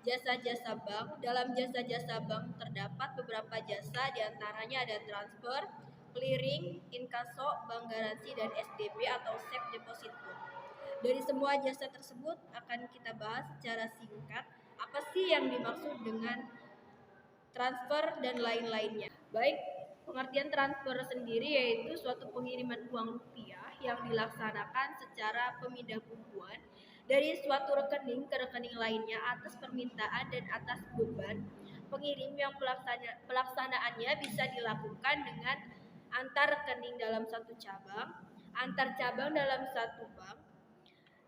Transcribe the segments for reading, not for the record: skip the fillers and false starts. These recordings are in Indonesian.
Jasa-jasa bank. Dalam jasa-jasa bank terdapat beberapa jasa, diantaranya ada transfer, clearing, inkaso, bank garansi, dan SDB atau safe deposit box. Dari semua jasa tersebut akan kita bahas secara singkat apa sih yang dimaksud dengan transfer dan lain-lainnya. Baik, pengertian transfer sendiri yaitu suatu pengiriman uang rupiah yang dilaksanakan secara pemindah-bukuan dari suatu rekening ke rekening lainnya atas permintaan dan atas beban pengirim yang pelaksanaannya bisa dilakukan dengan antar rekening dalam satu cabang, antar cabang dalam satu bank,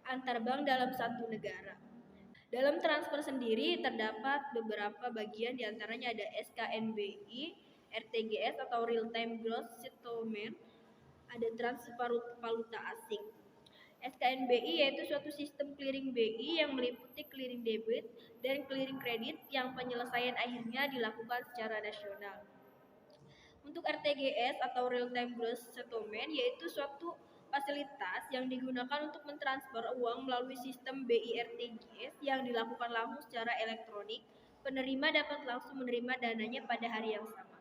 antar bank dalam satu negara. Dalam transfer sendiri terdapat beberapa bagian, diantaranya ada SKNBI, RTGS atau Real Time Gross Settlement, ada transfer valuta asing. SKNBI yaitu suatu sistem clearing BI yang meliputi clearing debit dan clearing kredit yang penyelesaian akhirnya dilakukan secara nasional. Untuk RTGS atau Real Time Gross Settlement yaitu suatu fasilitas yang digunakan untuk mentransfer uang melalui sistem BI-RTGS yang dilakukan langsung secara elektronik. Penerima dapat langsung menerima dananya pada hari yang sama.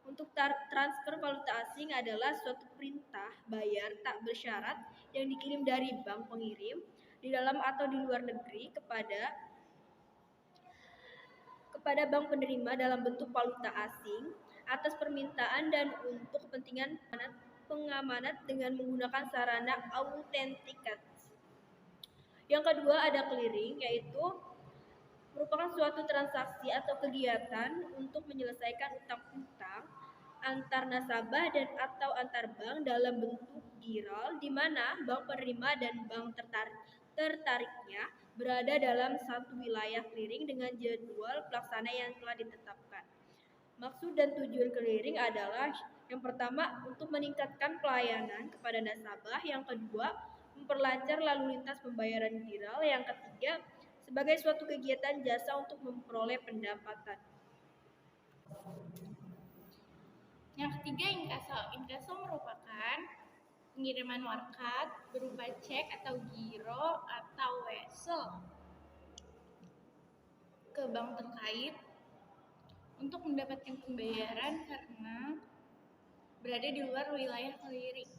Untuk transfer valuta asing adalah suatu perintah bayar tak bersyarat yang dikirim dari bank pengirim di dalam atau di luar negeri kepada bank penerima dalam bentuk valuta asing atas permintaan dan untuk kepentingan pengamanat dengan menggunakan sarana autentikasi. Yang kedua ada clearing, yaitu merupakan suatu transaksi atau kegiatan untuk menyelesaikan utang-utang antar nasabah dan atau antar bank dalam bentuk giral di mana bank penerima dan bank tertariknya berada dalam satu wilayah clearing dengan jadwal pelaksana yang telah ditetapkan. Maksud dan tujuan clearing adalah yang pertama untuk meningkatkan pelayanan kepada nasabah, yang kedua memperlancar lalu lintas pembayaran giral, yang ketiga sebagai suatu kegiatan jasa untuk memperoleh pendapatan. Yang ketiga, inkaso. Inkaso merupakan pengiriman warkat berupa cek atau giro atau wesel ke bank terkait untuk mendapatkan pembayaran karena berada di luar wilayah clearing.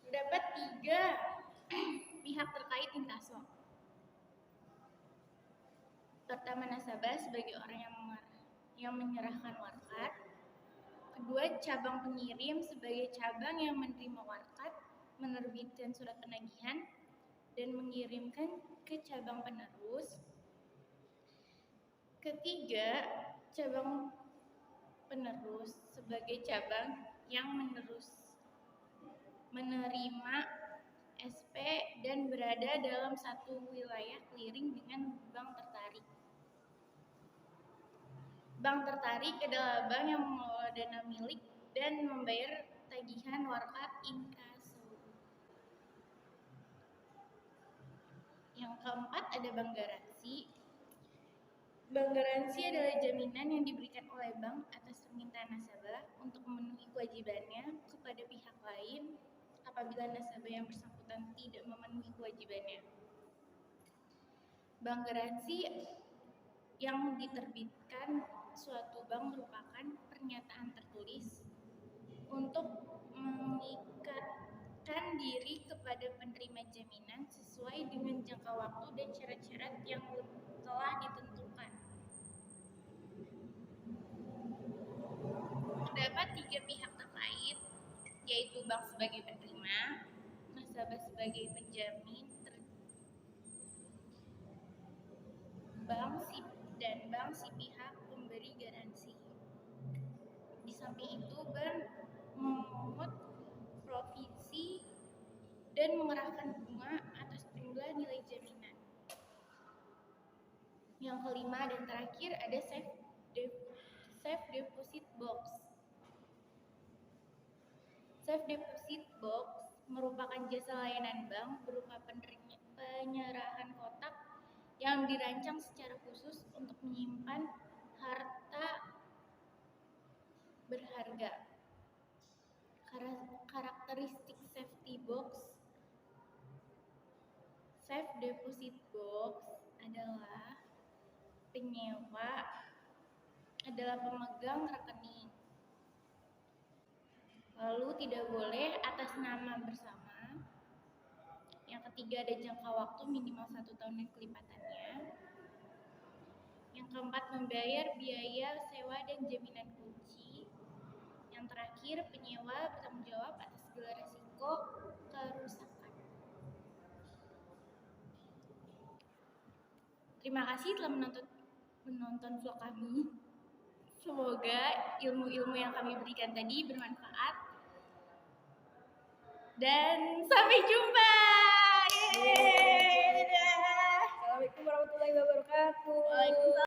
Terdapat 3 pihak terkait inkaso. Pertama, nasabah sebagai orang yang menyerahkan warkat. Kedua, cabang pengirim sebagai cabang yang menerima warkat, menerbitkan surat penagihan, dan mengirimkan ke cabang penerus. Ketiga, cabang penerus sebagai cabang yang menerima SP dan berada dalam satu wilayah clearing dengan bank tertarik. Bank tertarik adalah bank yang mengelola dana milik dan membayar tagihan warkat inkaso. Yang keempat ada bank garansi. Bank garansi adalah jaminan yang diberikan oleh bank atas permintaan nasabah untuk memenuhi kewajibannya kepada pihak lain apabila nasabah yang bersangkutan tidak memenuhi kewajibannya. Bank garansi yang diterbitkan suatu bank merupakan pernyataan tertulis untuk mengikatkan diri kepada penerima jaminan sesuai dengan jangka waktu dan syarat-syarat yang telah ditentukan. Terdapat 3 pihak terkait, yaitu bank sebagai penerima, nasabah sebagai penjamin, dan bank si pihak pemberi garansi. Di samping itu, bank memungut provisi dan mengerahkan bunga atas jumlah nilai jaminan. Yang kelima dan terakhir ada safe deposit box. Safe deposit box merupakan jasa layanan bank berupa penyerahan kotak yang dirancang secara khusus untuk menyimpan harta berharga. Karakteristik safe deposit box adalah Penyewa adalah pemegang rekening. Lalu tidak boleh atas nama bersama. Yang ketiga ada jangka waktu minimal 1 tahun dan kelipatannya. Yang keempat membayar biaya sewa dan jaminan kunci. Yang terakhir penyewa bertanggung jawab atas segala risiko kerusakan. Terima kasih telah menonton vlog kami. Semoga ilmu-ilmu yang kami berikan tadi bermanfaat. Dan sampai jumpa.